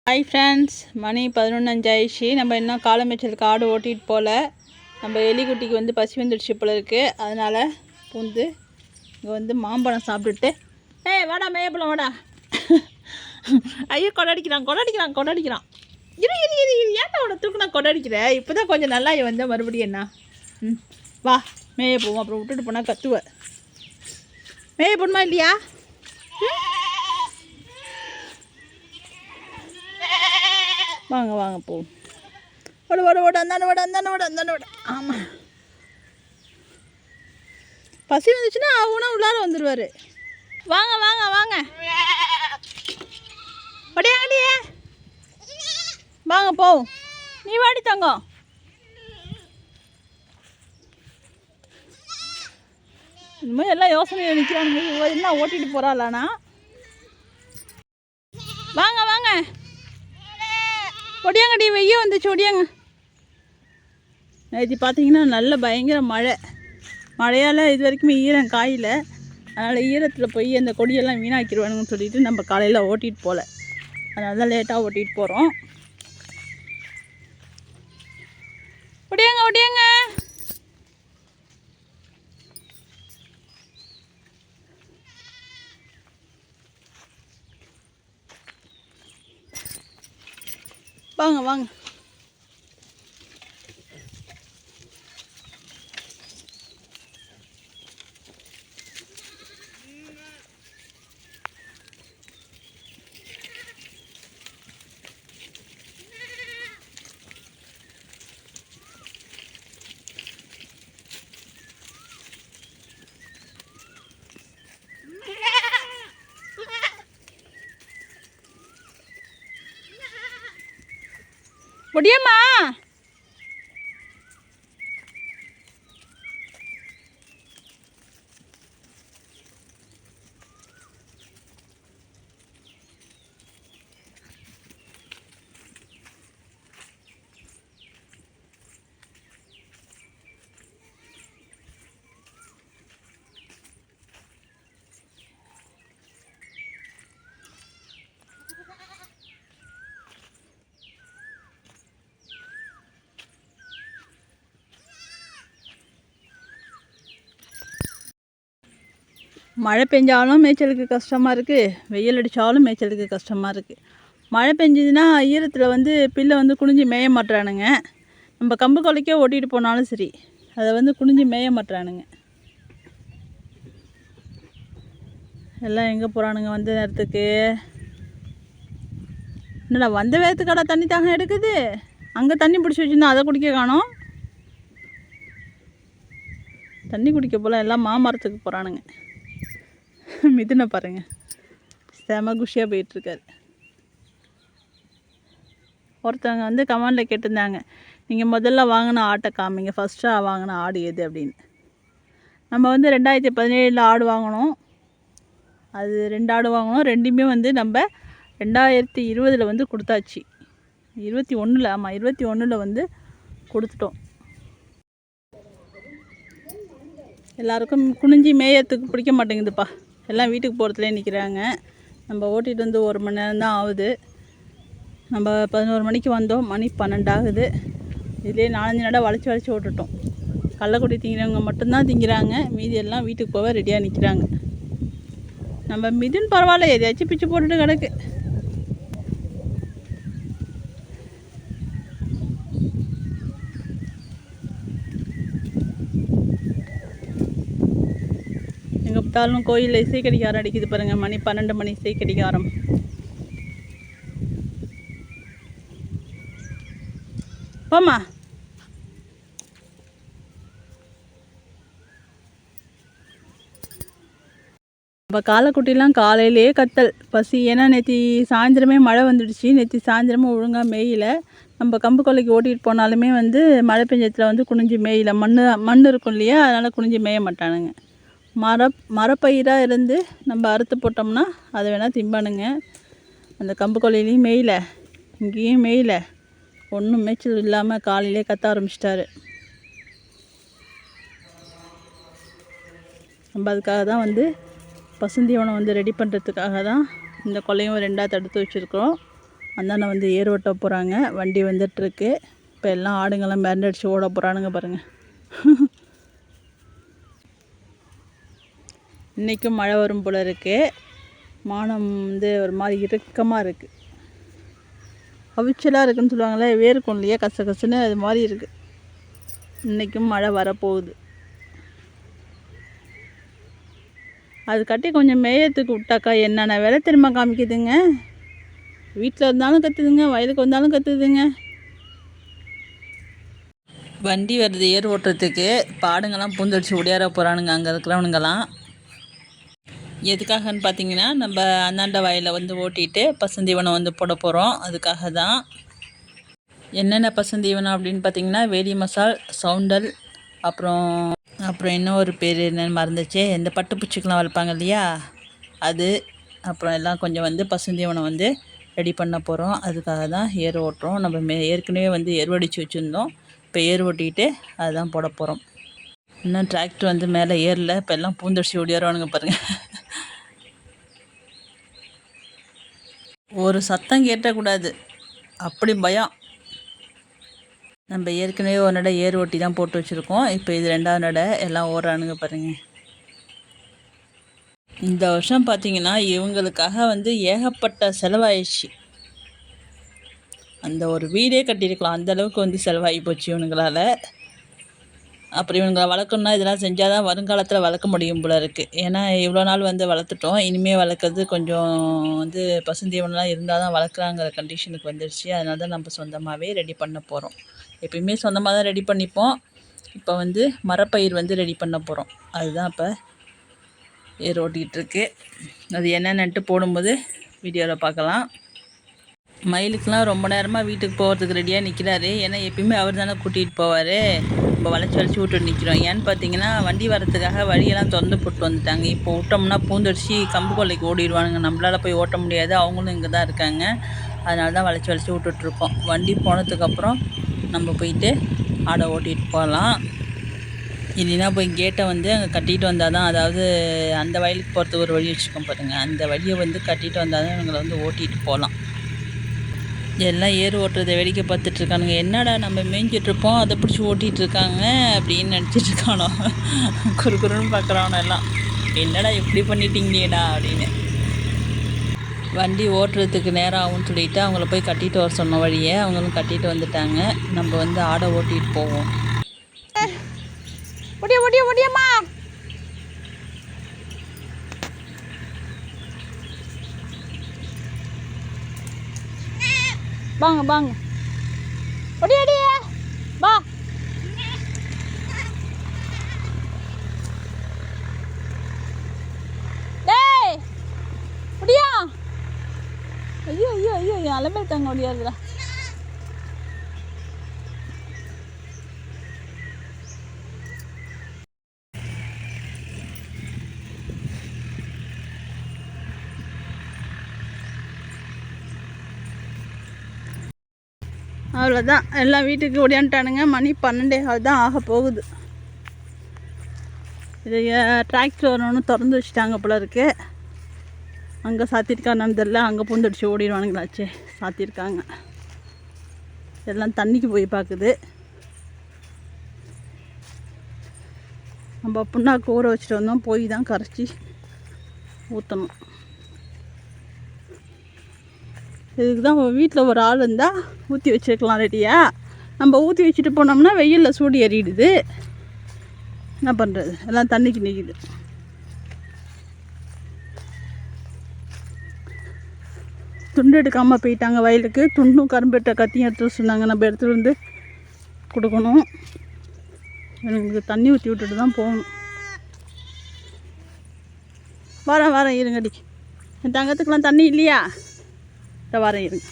Hi friends, மணி 11 ஆயிடுச்சு. நம்ம இன்னும் காலை மேய்ச்சலுக்கு ஆடு ஓட்டிகிட்டு போகல. நம்ம எலிக்குட்டிக்கு வந்து பசி வந்துடுச்சு போல இருக்குது. அதனால் பூந்து இங்கே வந்து மாம்பழம் சாப்பிட்டுட்டு வாடா மேயப்பழம் வாடா. ஐயோ கொடாடிக்கிறான். இரு ஏன்டா அவனை தூக்குனா கொடாடிக்கிறேன். இப்போ தான் கொஞ்சம் நல்லா வந்தால் மறுபடியும் என்ன வா மேய போவோம். அப்புறம் விட்டுட்டு போனால் கத்துவ. மேய போடுமா இல்லையா? வாங்க போ. ஓட அந்தாண்ட. ஆமாம், பசி வந்துச்சுன்னா அவனா உள்ளார வந்துடுவார். வாங்க ஒடியாங்கடியே வாங்க போ. நீ வாடி தங்கம். இந்த மாதிரி எல்லாம் யோசனை நிற்கிறானுங்க. என்ன ஓட்டிகிட்டு போகிறாளானா? வாங்க ஒடியாங்கடி, வெய்ய வந்துச்சு ஒடியாங்க. நேற்று பார்த்தீங்கன்னா நல்ல பயங்கர மழையால் இது வரைக்குமே ஈரம் காயில். அதனால் ஈரத்தில் போய் அந்த கொடியெல்லாம் வீணாக்கிடுவானுங்கன்னு சொல்லிட்டு நம்ம காலையில் ஓட்டிகிட்டு போகல. அதனால தான் லேட்டாக ஓட்டிகிட்டு போகிறோம். ஒடியாங்க வாங்க. ஒடியம்மா, மழை பெஞ்சாலும் மேய்ச்சலுக்கு கஷ்டமாக இருக்குது, வெயில் அடித்தாலும் மேய்ச்சலுக்கு கஷ்டமாக இருக்குது. மழை பெஞ்சதுன்னா ஈரத்தில் வந்து பில்லை வந்து குனிஞ்சு மேய மாட்டுறானுங்க. நம்ம கம்பு கொலைக்கே ஓட்டிகிட்டு போனாலும் சரி, அதை வந்து குனிஞ்சு மேய மாட்டுறானுங்க. எல்லாம் எங்கே போகிறானுங்க வந்த நேரத்துக்கு? என்னடா வந்த வேகத்துக்கடா தண்ணி தாகம் எடுக்குது. அங்கே தண்ணி பிடிச்சி வச்சுருந்தா அதை குடிக்க காணோம். தண்ணி குடிக்க போல எல்லாம் மாமரத்துக்கு போகிறானுங்க. மிதுனை பாருங்க, செம குஷியாக போயிட்டுருக்காரு. ஒருத்தவங்க வந்து கமெண்டில் கேட்டிருந்தாங்க, நீங்கள் முதல்ல வாங்கின ஆட்டை காமிங்க, ஃபஸ்ட்டாக வாங்கின ஆடு எது அப்படின்னு. நம்ம வந்து 2017 ஆடு வாங்கினோம். அது 2 ஆடு வாங்கினோம். ரெண்டுமே வந்து நம்ம 2020 வந்து கொடுத்தாச்சு. 21 வந்து கொடுத்துட்டோம். எல்லாருக்கும் குனிஞ்சி மேயத்துக்கு பிடிக்க மாட்டேங்குதுப்பா. எல்லாம் வீட்டுக்கு போகிறதுலேயே நிற்கிறாங்க. நம்ம ஓட்டிகிட்டு வந்து 1 மணி நேரம் தான் ஆகுது. நம்ம 11 மணிக்கு வந்தோம், மணி 12 ஆகுது. இதுலேயே 4-5 நடை வளைச்சி விட்டுட்டோம். கள்ளக்குடி திங்கிறவங்க மட்டும்தான் திங்கிறாங்க, மீதி எல்லாம் வீட்டுக்கு போக ரெடியாக நிற்கிறாங்க. நம்ம மிதுன் பரவாயில்ல, எதையாச்சும் பிச்சு போட்டுட்டு கிடக்கு. எங்கே பார்த்தாலும் கோயிலில் இசை கடிகாரம் அடிக்குது பாருங்கள். மணி 12 மணி இசை கடிகாரம். போம்மா. நம்ம காலைக்குட்டிலாம் காலையிலே கத்தல் பசி. ஏன்னா நேற்று சாயந்தரமே மழை வந்துடுச்சு. நேற்று சாயந்தரமும் ஒழுங்காக மேயில. நம்ம கம்பு கொல்லைக்கு ஓட்டிகிட்டு போனாலுமே வந்து மழை பெஞ்சத்தில் வந்து குனிஞ்சு மேயில. மண் இருக்கும் இல்லையா, அதனால் குனிஞ்சு மேய மாட்டானுங்க. மரப்பயிராக இருந்து நம்ம அறுத்து போட்டோம்னா அதை வேணால் திம்பானுங்க. அந்த கம்பு கொல்லையிலையும் மேயில, இங்கேயும் மேயில, ஒன்றும் மேய்ச்சல் இல்லாமல் காலையிலே கத்த ஆரம்பிச்சிட்டாரு. நம்ம அதுக்காக தான் வந்து பசுந்தீவனம் வந்து ரெடி பண்ணுறதுக்காக தான் இந்த கொல்லையும் 2ஆக தடுத்து வச்சுருக்கிறோம். அந்தாண்ட வந்து ஏர் ஓட்ட போகிறாங்க. வண்டி வந்துட்டுருக்கு. இப்போ எல்லாம் ஆடுங்கள்லாம் மிரண்டடிச்சு ஓட போகிறானுங்க பாருங்கள். இன்றைக்கும் மழை வரும் போல் இருக்குது. வானம் வந்து ஒரு மாதிரி இறுக்கமாக இருக்குது. அவிச்சலாக இருக்குதுன்னு சொல்லுவாங்களே, வேர்க்கும் இல்லையா, கசகசன்னு அது மாதிரி இருக்குது. இன்றைக்கும் மழை வரப்போகுது. அது கட்டி கொஞ்சம் மேயத்துக்கு விட்டாக்கா என்னென்ன வேலை தெரியுமா காமிக்குதுங்க. வீட்டில் இருந்தாலும் கற்றுதுங்க, வயலுக்கு வந்தாலும் கற்றுதுங்க. வண்டி வருது ஏர் ஓட்டுறதுக்கு. பாடுங்கள்லாம் பூந்தடிச்சு ஓடியார போகிறானுங்க அங்கே இருக்கிறவனுங்கெல்லாம். எதுக்காகன்னு பார்த்தீங்கன்னா, நம்ம அந்தாண்ட வயலில் வந்து ஓட்டிட்டு பசுந்தீவனம் வந்து போட போகிறோம். அதுக்காக தான். என்னென்ன பசுந்தீவனம் அப்படின்னு பார்த்தீங்கன்னா, வேலி மசால், சவுண்டல், அப்புறம் இன்னும் ஒரு பேர் என்னென்னு மறந்துச்சு, இந்த பட்டுப்பூச்சிக்கெலாம் வளர்ப்பாங்க இல்லையா அது, அப்புறம் எல்லாம் கொஞ்சம் வந்து பசுந்தீவனம் வந்து ரெடி பண்ண போகிறோம். அதுக்காக தான் ஏர் ஓட்டுறோம். நம்ம ஏற்கனவே வந்து எருவடிச்சு வச்சுருந்தோம். இப்போ ஏர் ஓட்டிக்கிட்டு அதுதான் போட போகிறோம். இன்னும் டிராக்டர் வந்து மேலே ஏறல. இப்போ எல்லாம் பூந்தடிச்சு ஓடியாருவானுங்க பாருங்கள். ஒரு சத்தம் கேட்டக்கூடாது, அப்படி பயம். நம்ம ஏற்கனவே ஒரு நடை ஏர் ஓட்டி தான் போட்டு வச்சுருக்கோம். இப்போ இது 2வது நடை. எல்லாம் ஓடுறானுங்க பாருங்கள். இந்த வருஷம் பார்த்திங்கன்னா இவங்களுக்காக வந்து ஏகப்பட்ட செலவாயிடுச்சு. அந்த ஒரு வீடே கட்டியிருக்கலாம், அந்தளவுக்கு வந்து செலவாகி போச்சு இவனுங்களால். அப்புறம் இவங்களை வளர்க்கணுன்னா இதெல்லாம் செஞ்சால் தான் வருங்காலத்தில் வளர்க்க முடியும் போல இருக்குது. ஏன்னா இவ்வளோ நாள் வந்து வளர்த்துட்டோம். இனிமேல் வளர்க்குறது கொஞ்சம் வந்து பசுந்தீவனம்லாம் இருந்தால் தான் வளர்க்குறாங்கிற கண்டிஷனுக்கு வந்துடுச்சு. அதனால தான் நம்ம சொந்தமாகவே ரெடி பண்ண போகிறோம். எப்பயுமே சொந்தமாக தான் ரெடி பண்ணிப்போம். இப்போ வந்து மரப்பயிர் வந்து ரெடி பண்ண போகிறோம். அதுதான் இப்போ ஏர் ஓட்டிகிட்ருக்கு. அது என்னென்னட்டு போடும்போது வீடியோவில் பார்க்கலாம். மயிலுக்கெலாம் ரொம்ப நேரமாக வீட்டுக்கு போகிறதுக்கு ரெடியாக நிற்கிறாரு. ஏன்னா எப்பயுமே அவர் தானே கூட்டிகிட்டு போவார். இப்போ வளைச்சி விட்டு நிற்கிறோம். ஏன்னு பார்த்தீங்கன்னா, வண்டி வரத்துக்காக வழியெல்லாம் திறந்து போட்டு வந்துட்டாங்க. இப்போ விட்டோம்னா பூந்தடிச்சு கம்பு கொல்லைக்கு ஓடிடுவானுங்க. நம்மளால் போய் ஓட்ட முடியாது. அவங்களும் இங்கே தான் இருக்காங்க. அதனால தான் வளைச்சி விட்டுட்ருக்கோம். வண்டி போனதுக்கப்புறம் நம்ம போயிட்டு ஆடை ஓட்டிகிட்டு போகலாம். இல்லைன்னா போய் கேட்டை வந்து அங்கே கட்டிகிட்டு வந்தால் தான், அதாவது அந்த வயலுக்கு போகிறதுக்கு ஒரு வழி வச்சுக்கோம் பாருங்கள், அந்த வழியை வந்து கட்டிகிட்டு வந்தால் தான் இவங்களை வந்து ஓட்டிகிட்டு போகலாம். எல்லாம் ஏர் ஓட்டுறதை வேடிக்கை பார்த்துட்ருக்கானுங்க. என்னடா நம்ம மேய்ஞ்சிட்ருப்போம், அதை பிடிச்சி ஓட்டிகிட்ருக்காங்க அப்படின்னு நினச்சிட்ருக்கானோ. குறுன்னு பார்க்குறானோ எல்லாம். என்னடா இப்படி பண்ணிட்டீங்களேடா அப்படின்னு. வண்டி ஓட்டுறதுக்கு நேரம் ஆகும்னு சொல்லிவிட்டு அவங்கள போய் கட்டிட்டு வர சொன்ன வழியை அவங்களும் கட்டிட்டு வந்துட்டாங்க. நம்ம வந்து ஆடை ஓட்டிகிட்டு போவோம். முடியம்மா. வாங்க ஒடியா வா. டேய் ஒடியா. ஐயோ அலமேல் தாங்க ஒடியாதுடா. அவ்வளோதான், எல்லாம் வீட்டுக்கு ஓடியான்ட்டானுங்க. மணி 12:15 தான் ஆக போகுது. இது டிராக்டர் வரணுன்னு திறந்து வச்சுட்டாங்க போல இருக்கு. அங்கே சாத்தியிருக்கான்னு தெரியல. அங்கே பூந்தடிச்சு ஓடிடுவானுங்களாச்சே, சாத்தியிருக்காங்க. எல்லாம் தண்ணிக்கு போய் பார்க்குது. நம்ம புண்ணாக்கு ஊற வச்சுட்டு வந்தோம், போய் தான் கரைச்சி ஊற்றணும். இதுக்கு தான் வீட்டில் ஒரு ஆள் இருந்தால் ஊற்றி வச்சுருக்கலாம் ரெடியாக. நம்ம ஊற்றி வச்சுட்டு போனோம்னா வெயிலில் சூடு ஏறிடுது. என்ன பண்ணுறது, எல்லாம் தண்ணிக்கு நிற்கிது. துண்டு எடுக்காமல் போயிட்டாங்க வயலுக்கு. துண்டும் கரும்பெட்டை கத்தியும் எடுத்து சொன்னாங்க. நம்ம எடுத்துகிட்டு வந்து கொடுக்கணும். எனக்கு தண்ணி ஊற்றி விட்டுட்டு தான் போகணும். வரேன் இருங்கடி. என் தங்கத்துக்கெலாம் தண்ணி இல்லையா? வரேன் இருங்க.